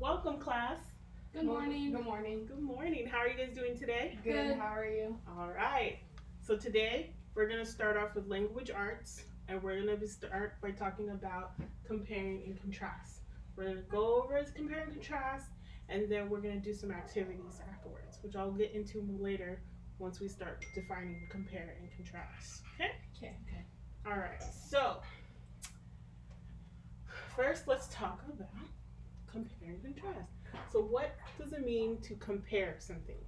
Welcome, class. Good morning. Good morning. Good morning. How are you guys doing today? Good. How are you? All right. So today we're going to start off with language arts, and we're going to start by talking about comparing and contrast. We're going to go over compare and contrast, and then we're going to do some activities afterwards, which I'll get into later once we start defining compare and contrast. Okay? Okay. All right. So first, let's talk about compare and contrast. So what does it mean to compare something?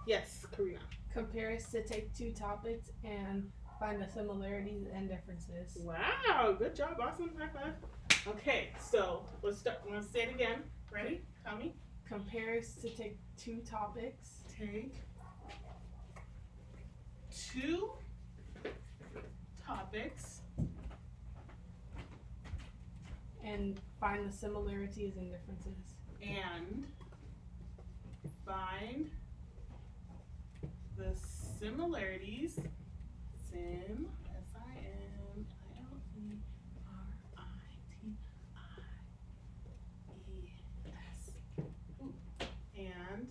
Yes, Karina. Compare is to take two topics and find the similarities and differences. Wow, good job, awesome, high five. Okay, so let's start. Want to say it again? Ready? Tell me. Compare is to take two topics. Take two topics And find the similarities and differences. and find the similarities. Sim. S-I-M-L-A-R-I-T-I-E-S. And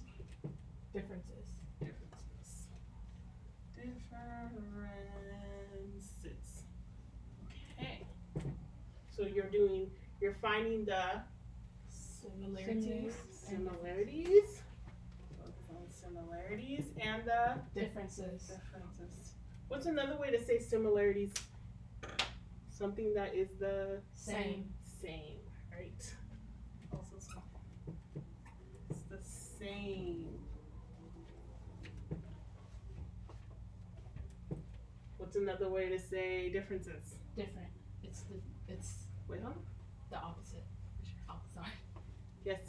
Differences. Differences. Okay. So you're finding the Similarities. similarities. Focus on similarities and the Differences. differences. What's another way to say similarities? Something that is the Same. same, right? Also small. It's the same. What's another way to say differences? Different. It's Wait on. the opposite. Oh, sorry. Yes,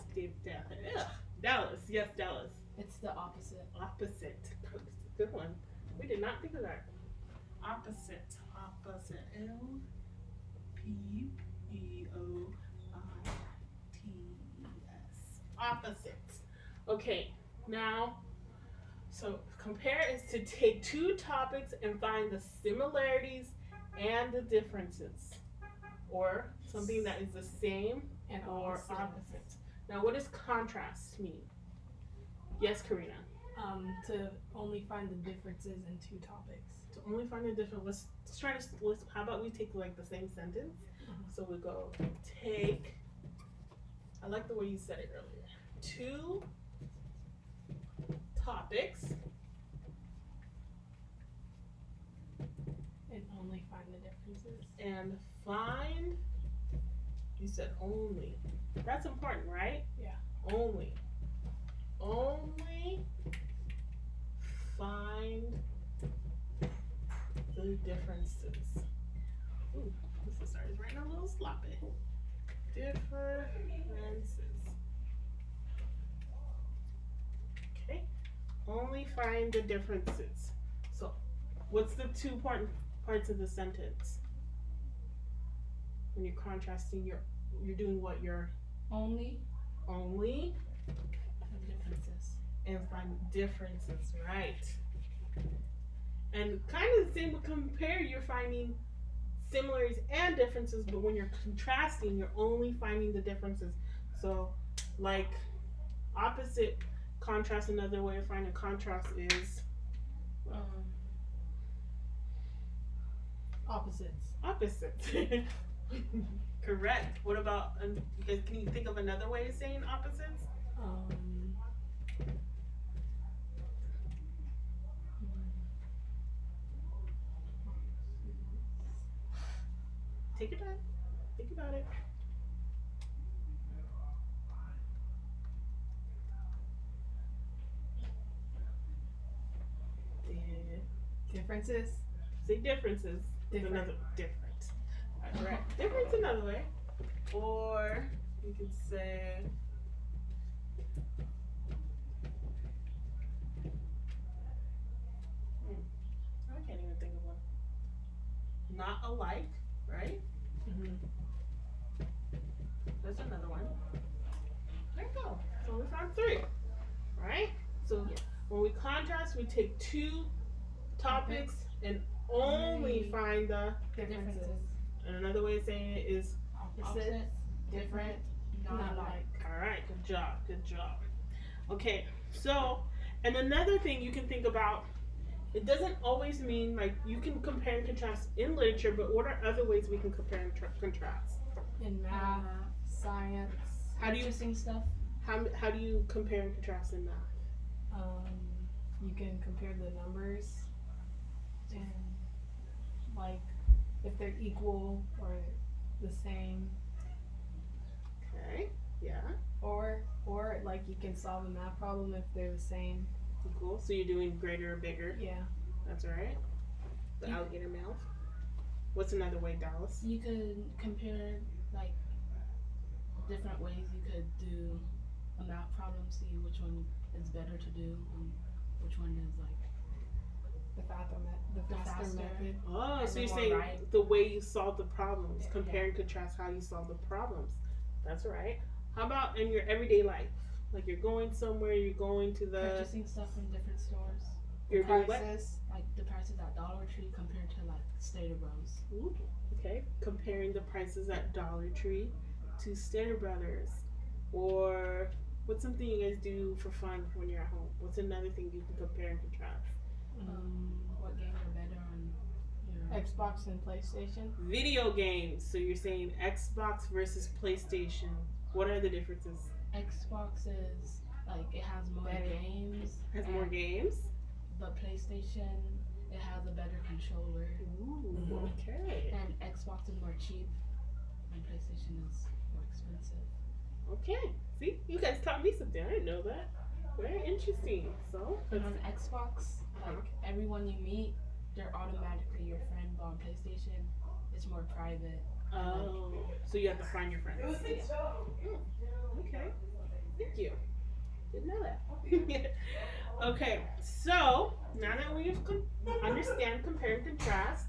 Dallas. Yes, Dallas. It's the opposite. Opposite. Good one. We did not think of that. Opposite. L-P-E-O-I-T-S. Opposite. Okay, now, so compare is to take two topics and find the similarities and the differences. Or something that is the same And or opposite. Now, what does contrast mean? Yes, Karina. To only find the differences in two topics. To only find the different. Let's how about we take like the same sentence? So we go take. I like the way you said it earlier. Two topics And only find the differences. and find. You said only. That's important, right? Yeah. Only find the differences. Ooh, this is starting right now a little sloppy. Differences. Okay. Only find the differences. So, what's the two important parts of the sentence? When you're contrasting, you're doing what? You're Only only the differences. and find differences, right? And kind of the same with compare, you're finding similarities and differences, but when you're contrasting, you're only finding the differences. So, like opposite contrast, another way of finding contrast is Opposites. opposites. Correct. What about, you guys, can you think of another way of saying opposites? Take your time. Think about it. Differences. Say differences. Different. Another different. Right. Difference another way. Or you could say I can't even think of one. Not alike, right? That's another one. There you go. So we found three. Right? So Yes. when we contrast, we take two topics and only find the Differences. and another way of saying it is Opposites. Different. not like. All right, good job, good job. Okay, so, and another thing you can think about, it doesn't always mean like you can compare and contrast in literature, but what are other ways we can compare and contrast? In math, science. How do you Interesting stuff. how do you compare and contrast in math? You can compare the numbers and like if they're equal or the same, Okay, yeah, or like you can solve a math problem if they're the same. cool. So you're doing greater or bigger. Yeah. That's all right. The You- alligator mouth. What's another way, Dallas? You could compare like different ways you could do a math problem, see which one is better to do and which one is like The faster faster. method. Oh, And so the you're more saying right. the way you solve the problems, Yeah. compare and contrast how you solve the problems. That's right. How about in your everyday life? Like you're going somewhere, you're going to the purchasing stuff from different stores. you're doing what? Prices. Like the prices at Dollar Tree compared to like Stater Bros. Ooh, okay, comparing the prices at Dollar Tree to Stater Brothers, or what's something you guys do for fun when you're at home? What's another thing you can compare and contrast? What games are better on your Xbox and PlayStation. Video games. So you're saying Xbox versus PlayStation. What are the differences? Xbox is like it has more Better. games. Has more and- games. But PlayStation it has a better controller. Ooh, okay. And Xbox is more cheap and PlayStation is more expensive. Okay. See, you guys taught me something. I didn't know that. Very interesting. So, And on Xbox, Uh-huh. like everyone you meet, they're automatically your friend. But on PlayStation, it's more private. oh, so you have to find your friends. Okay. Thank you. Didn't know that. Okay, so now that we understand compare and contrast,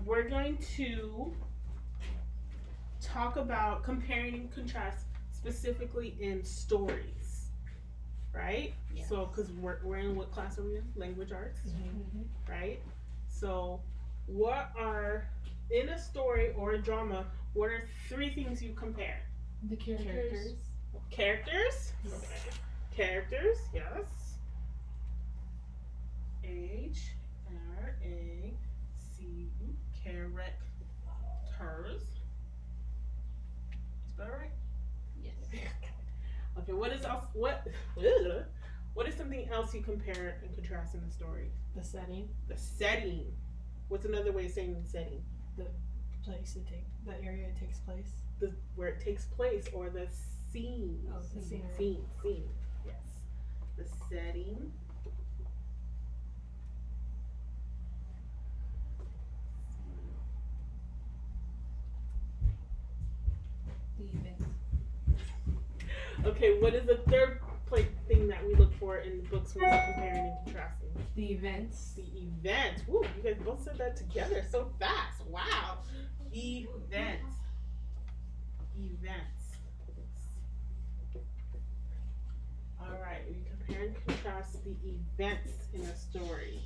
we're going to talk about comparing and contrast specifically in stories, right? Yes. So, because we're in what class are we in? Language arts, right? So, what are in a story or a drama? What are 3 things you compare? The characters. Characters. Okay. Characters. Yes. HRAC. Characters. Is that right? Yes. Okay. What is else? What is something else you compare and contrast in the story? The setting, The setting. What's another way of saying the setting? place the area it takes place. Where it takes place, or the scene. Oh, the scenery. Scene. Yes. The setting. The events. Okay, what is the third thing that we look for in books when we're comparing and contrasting? The events. The event. Woo, you guys both said that together so fast. Wow. Event. Events. Alright, we compare and contrast the events in a story.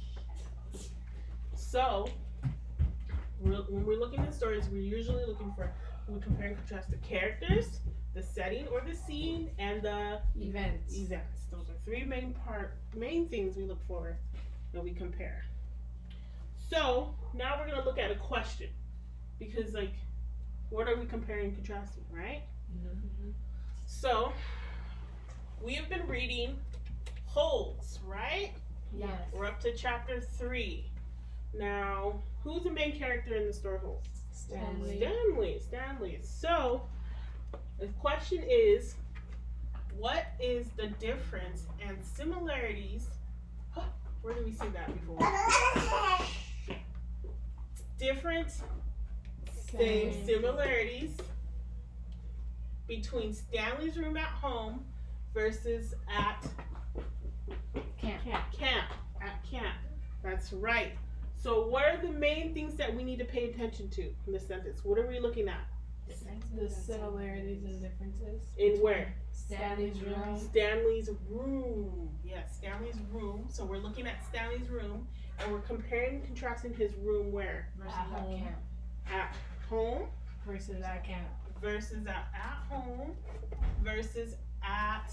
So, when we're looking at stories, we're usually looking for, we compare and contrast the characters, the setting or the scene, and the Events. events. Those are 3 main things we look for that we compare. So now we're gonna look at a question, because like, what are we comparing and contrasting, right? So we have been reading Holds, right? Yes. We're up to chapter 3. Now, who's the main character in the story Holds? Stanley. Stanley. So, the question is, what is the difference and similarities? Where did we see that before? Different, same similarities between Stanley's room at home versus at Camp. camp. That's right. So what are the main things that we need to pay attention to in this sentence? What are we looking at? The similarities and differences. In where? Stanley's room. Stanley's room. Yes, Stanley's room. So we're looking at Stanley's room and we're comparing and contrasting his room where? Versus At at home. camp. At home Versus at camp. versus at home versus at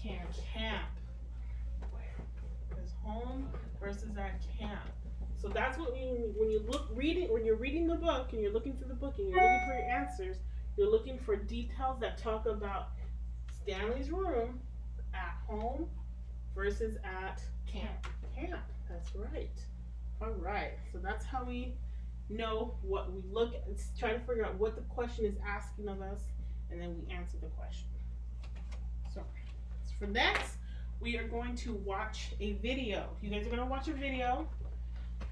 Camp. camp. There's home versus at camp. So that's what when you're reading the book and you're looking through the book and you're looking for your answers, you're looking for details that talk about Stanley's room at home versus at Camp. camp. That's right. All right. So that's how we know what we look at. It's trying to figure out what the question is asking of us, and then we answer the question. So for next, we are going to watch a video. You guys are going to watch a video.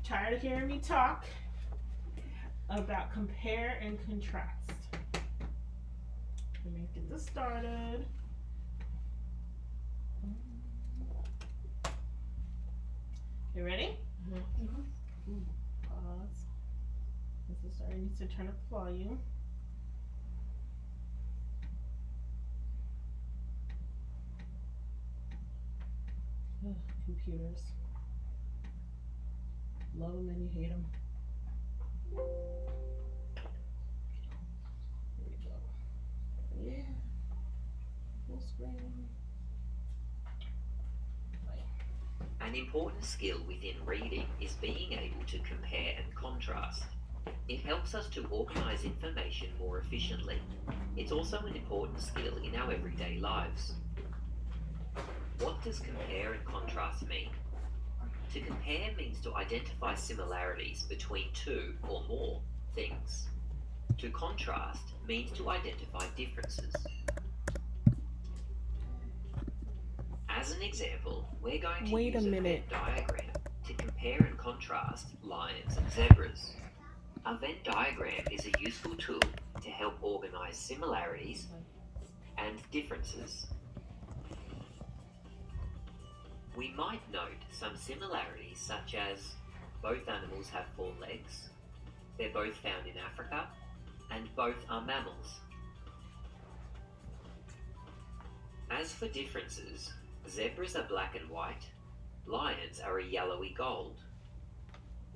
Tired of hearing me talk about compare and contrast. Let me get this started. You ready? Mm-hmm. Pause. This is starting to turn up the volume. Ugh, computers. Love them and you hate them. There we go. Yeah. Full screen. An important skill within reading is being able to compare and contrast. It helps us to organise information more efficiently. It's also an important skill in our everyday lives. What does compare and contrast mean? To compare means to identify similarities between two or more things. To contrast means to identify differences. As an example, we're going to use a Venn diagram to compare and contrast lions and zebras. A Venn diagram is a useful tool to help organise similarities and differences. We might note some similarities such as both animals have 4 legs, they're both found in Africa, and both are mammals. As for differences, zebras are black and white, lions are a yellowy gold.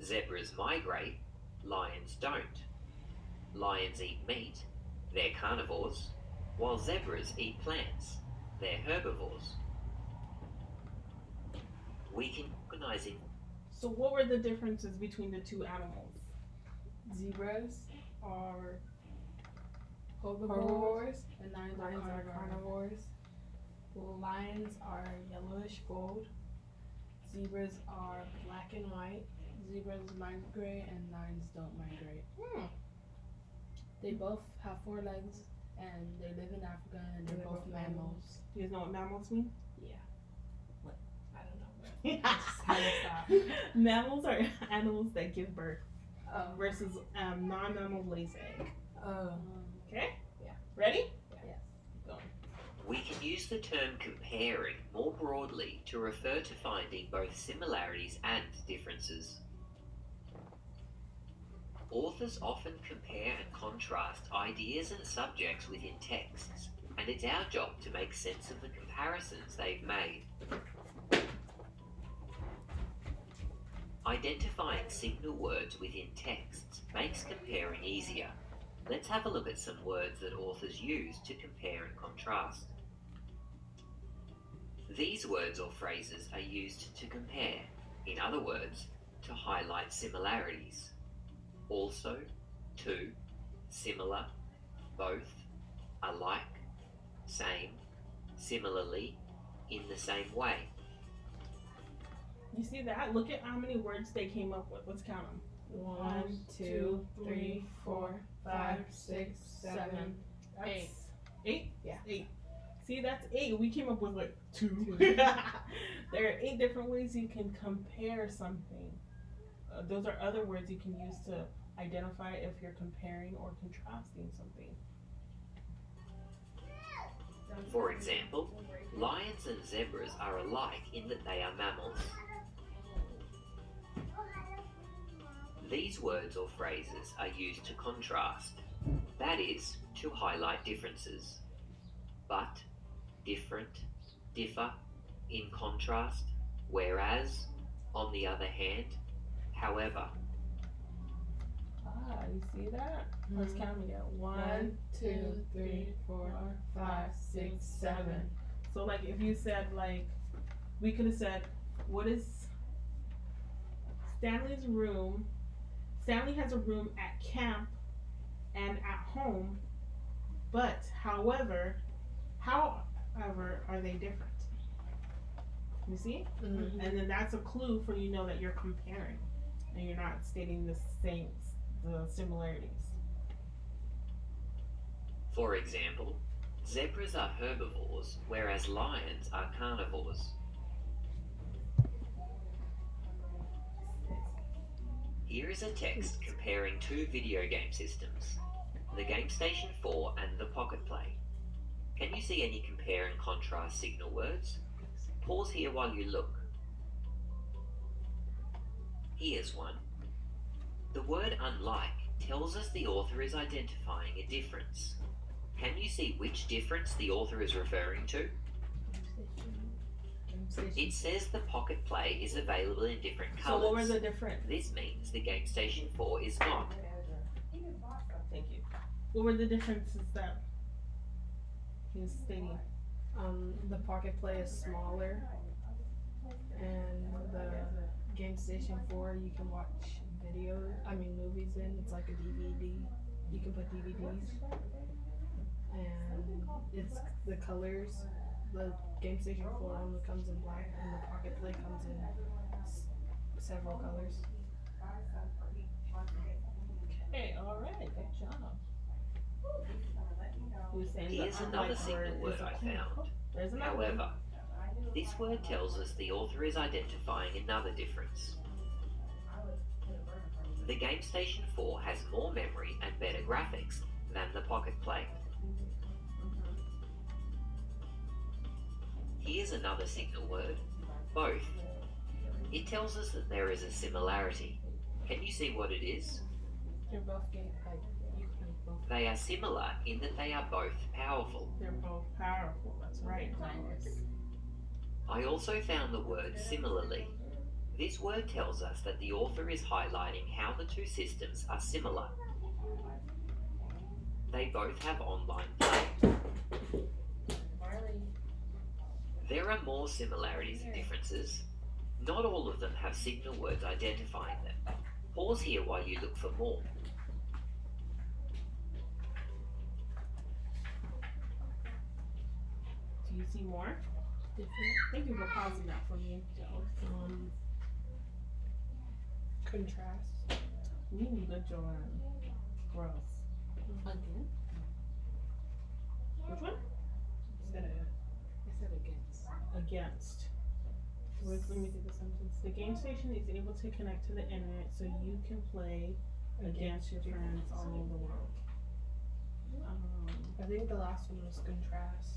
Zebras migrate, lions don't. Lions eat meat, they're carnivores, while zebras eat plants, they're herbivores. We can organize in. So what were the differences between the two animals? Zebras are Herbivores. And lions lions are are carnivores. Lions are yellowish gold. Zebras are black and white. Zebras migrate and lions don't migrate. They Hmm. both have 4 legs and they live in Africa and they're both mammals. Do you guys know what mammals mean? I don't know. Just had to stop. Mammals are animals that give birth Versus versus non-mammal lays egg. Okay? Yeah. Ready? Yes. Keep going. We can use the term comparing more broadly to refer to finding both similarities and differences. Authors often compare and contrast ideas and subjects within texts, and it's our job to make sense of the comparisons they've made. Identifying signal words within texts makes comparing easier. Let's have a look at some words that authors use to compare and contrast. These words or phrases are used to compare, in other words, to highlight similarities. Also, to, similar, both, alike, same, similarly, in the same way. You see that? Look at how many words they came up with. Let's count them. 1, 2, 3, 4, 5, 6, 7, That's 8. 8? Yeah. 8. See, that's 8. We came up with like 2. 2. There are 8 different ways you can compare something. Those are other words you can use to identify if you're comparing or contrasting something. For example, lions and zebras are alike in that they are mammals. These words or phrases are used to contrast, that is, to highlight differences. But, different, differ, in contrast, whereas, on the other hand, however. You see that? Let's count again. 1, 2, 3, 4, 5, 6, 7. So like if you said like, we could have said, what is Stanley's room? Stanley has a room at camp and at home, but however are they different? You see? Mm-hmm. And then that's a clue for you know that you're comparing and you're not stating the similarities. For example, zebras are herbivores, whereas lions are carnivores. Here is a text comparing two video game systems, the GameStation 4 and the Pocket Play. Can you see any compare and contrast signal words? Pause here while you look. Here's one. The word unlike tells us the author is identifying a difference. Can you see which difference the author is referring to? It says the Pocket Play is available in different So colours. what were the different? This means the GameStation 4 is not. Thank you. What were the differences that he was stating? The Pocket Play is smaller, and the GameStation 4 you can watch movies in. It's like a DVD. You can put DVDs, and it's the colors. The GameStation 4 only comes in black, and the Pocket Play comes in several colors. Okay, all right, good job. He was saying Here's the another unlike signal word word is a I clue. found. There's another one. However, this word tells us the author is identifying another difference. The GameStation 4 has more memory and better graphics than the Pocket Play. Here's another signal word, both. It tells us that there is a similarity. Can you see what it is? They're both gay. Like you can both. They are similar in that they are both powerful. They're both powerful. That's right, Thomas. I also found the word similarly. This word tells us that the author is highlighting how the two systems are similar. They both have online play. There are more similarities and differences. Not all of them have signal words identifying them. Pause here while you look for more. Do you see more? Different. Thank you for pausing that for me, Joe. Contrast. Good, Joanne. Gross. Again. Which one? I said against. Against. Let me see the sentence. The game station is able to connect to the internet so you can play against your friends all over the world. I think the last one was contrast.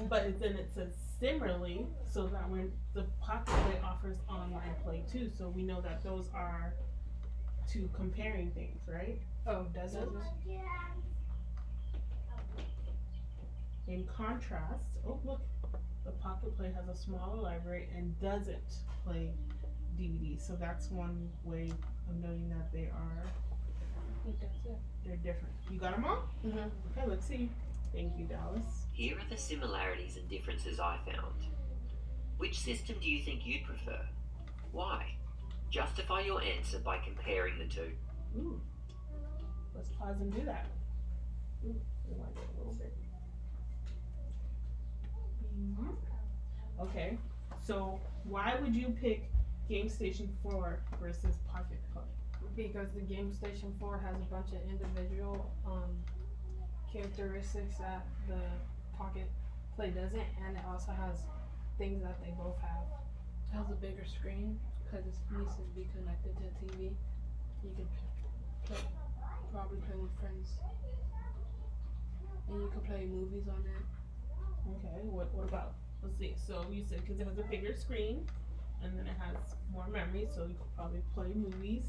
But then it says similarly, so that when the Pocket Play offers online play too, so we know that those are two comparing things, right? Oh, does it? In contrast, oh look, the Pocket Play has a smaller library and doesn't play DVDs, so that's one way of noting that they are, I think that's it. they're different. You got them all? Mm-hmm. Okay, let's see. Thank you, Dallas. Here are the similarities and differences I found. Which system do you think you'd prefer? Why? Justify your answer by comparing the two. Ooh. Let's pause and do that. Ooh, we want it a little bit. Okay, so why would you pick GameStation 4 versus Pocket Play? Because the GameStation 4 has a bunch of individual characteristics that the Pocket Play doesn't, and it also has things that they both have. It has a bigger screen because it needs to be connected to the TV. You can probably play with friends, and you can play movies on it. Okay, what about, let's see, so you said because it has a bigger screen, and then it has more memory, so you could probably play movies,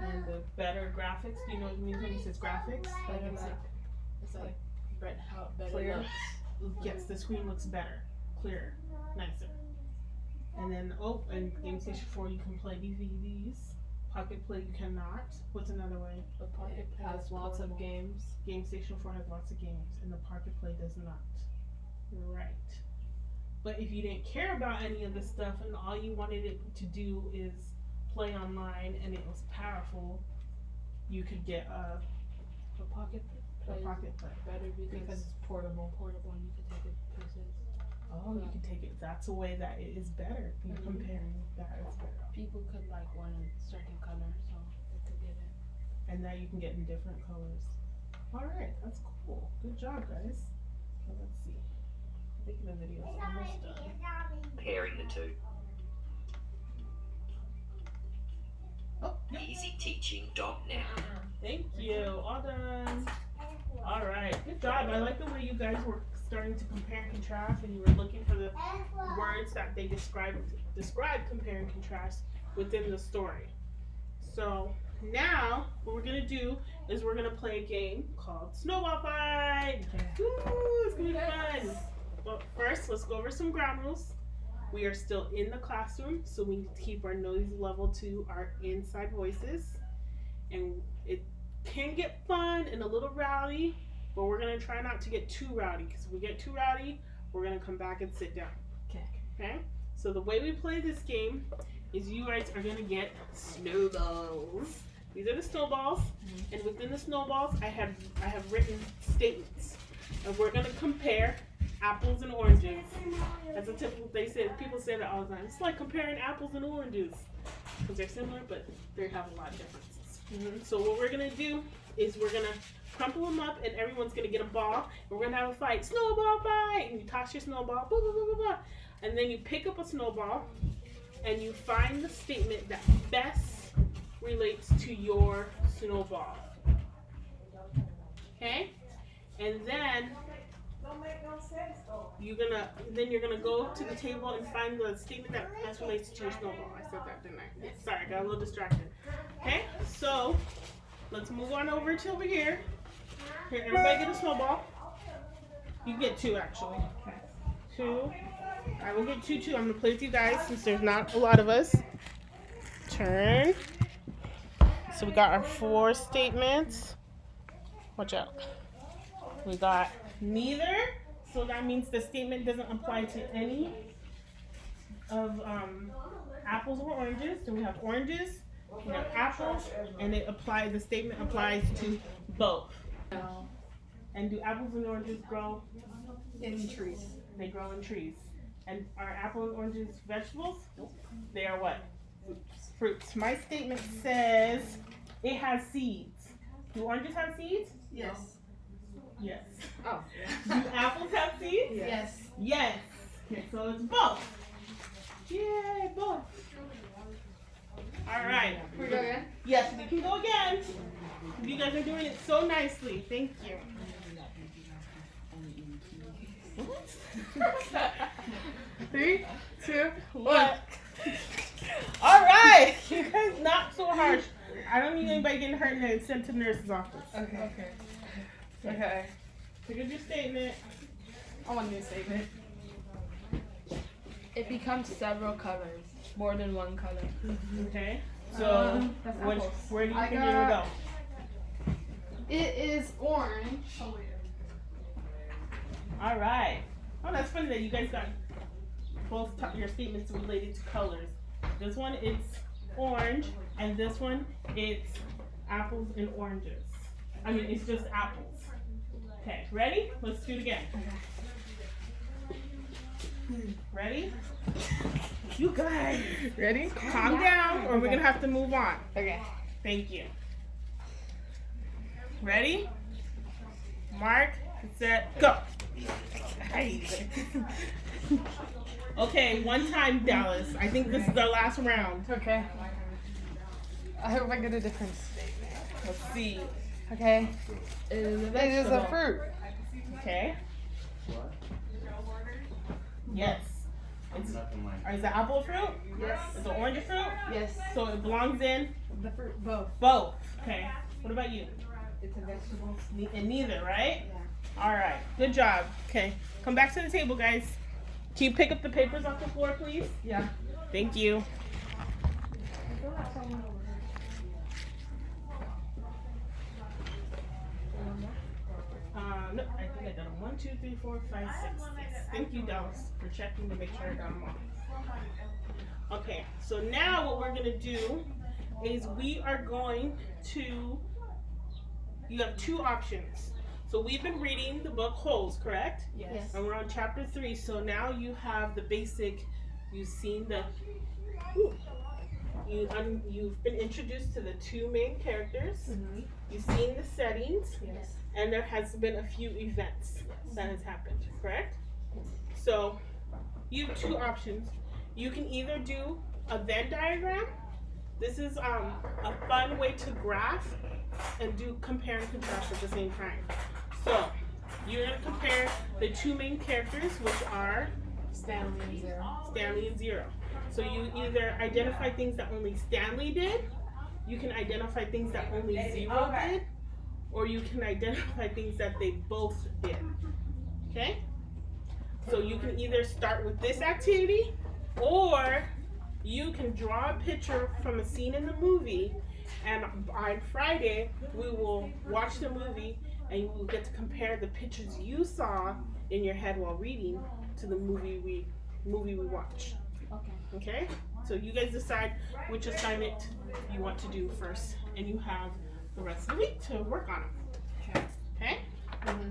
and the better graphics. Do you know what it means when he says graphics? Like Better it's like- It's like how it better Clear. looks. yes, the screen looks better, clearer, nicer. And then, in GameStation 4 you can play DVDs. Pocket Play you cannot. What's another way? The Pocket Play Has is lots of portable. games. Game Station 4 has lots of games, and the Pocket Play does not. Right. But if you didn't care about any of this stuff and all you wanted it to do is play online and it was powerful, you could get The Pocket a Play Pocket Play. is better Because because it's portable. portable and you can take it places. Oh, you can take it. That's a way that it is better. You're Mhm. comparing that is better. People could like want a certain color, so they could get it. And now you can get in different colors. Alright, that's cool. Good job, guys. Okay, let's see. I think the video is almost done. Comparing the two. Oh, yep. EasyTeaching.now. Thank you. All done. Alright, good job. I like the way you guys were starting to compare and contrast and you were looking for the words that they describe compare and contrast within the story. So now what we're gonna do is we're gonna play a game called Snowball Fight. Woo, it's gonna be fun. But first, let's go over some ground rules. We are still in the classroom, so we need to keep our noise level to our inside voices. And it can get fun and a little rowdy, but we're gonna try not to get too rowdy, because if we get too rowdy, we're gonna come back and sit down. Okay? So the way we play this game is you guys are gonna get snowballs. These are the snowballs, and within the snowballs, I have written statements, and we're gonna compare apples and oranges. That's a typical. People say that all the time. It's like comparing apples and oranges because they're similar, but they have a lot of differences. So what we're gonna do is we're gonna crumple them up, and everyone's gonna get a ball. And we're gonna have a fight, snowball fight, and you toss your snowball, blah, blah, blah, blah, blah. And then you pick up a snowball, and you find the statement that best relates to your snowball. Okay, and then you're gonna go to the table and find the statement that best relates to your snowball. I said that, didn't I? Sorry, I got a little distracted. Okay, so let's move on over to over here. Here, everybody get a snowball. You can get two actually. Okay. Two. I will get two too. I'm gonna play with you guys since there's not a lot of us. Turn. So we got our 4 statements. Watch out. We got neither. So that means the statement doesn't apply to any of apples or oranges. So we have oranges, we have apples, and the statement applies to both. And do apples and oranges grow In trees. They grow in trees. And are apple and oranges vegetables? They are what? Fruits. My statement says it has seeds. Do oranges have seeds? Yes. Yes. Oh. Do apples have seeds? Yes. Yes. Okay, so it's both. Yay, both. All right. Can we go again? Yes, we can go again. You guys are doing it so nicely. Thank you. What? 3, 2, 1. All right. You guys not so harsh. I don't need anybody getting hurt and sent to the nurse's office. Okay. Okay. Pick up your statement. I want a new statement. It becomes several colors, more than one color. Okay. So, That's where do you I think you're gonna got- go? It is orange. All right. Oh, that's funny that you guys got both your statements related to colors. This one it's orange, and this one it's apples and oranges. I mean, it's just apples. Okay, ready? Let's do it again. Ready? You guys, Ready? calm down, or we're gonna have to move on. Okay. Thank you. Ready? Mark, set, go. Okay, one time, Dallas. I think this is our last round. Okay. I hope I get a different statement. Let's see. Okay. It is a It is vegetable. a fruit. Okay. Yes. Is the apple a fruit? Yes. Is the orange a fruit? Yes. So it belongs in The fruit. Both. both. Okay. What about you? It's a vegetable. And neither, right? Yeah. All right. Good job. Okay. Come back to the table, guys. Can you pick up the papers off the floor, please? Yeah. Thank you. No, I think I got them. 1, 2, 3, 4, 5, 6. Yes. Thank you, Dallas, for checking to make sure I got them all. Okay, so now what we're gonna do is we are going to. You have 2 options. So we've been reading the book Holes, correct? Yes. And we're on chapter 3. So now you have the basic. You've seen the. You've been introduced to the 2 main characters. Mm-hmm. You've seen the settings. Yes. And there has been a few events that has happened, correct? So you have 2 options. You can either do a Venn diagram. This is a fun way to graph and do compare and contrast at the same time. So you're gonna compare the 2 main characters, which are Stanley and Zero. Stanley and Zero. So you either identify things that only Stanley did, you can identify things that only Zero did, or you can identify things that they both did. Okay? So you can either start with this activity, or you can draw a picture from a scene in the movie, and on Friday we will watch the movie and you will get to compare the pictures you saw in your head while reading to the movie we watch. Okay. Okay? So you guys decide which assignment you want to do first, and you have the rest of the week to work on it. Okay. Okay? Mm-hmm.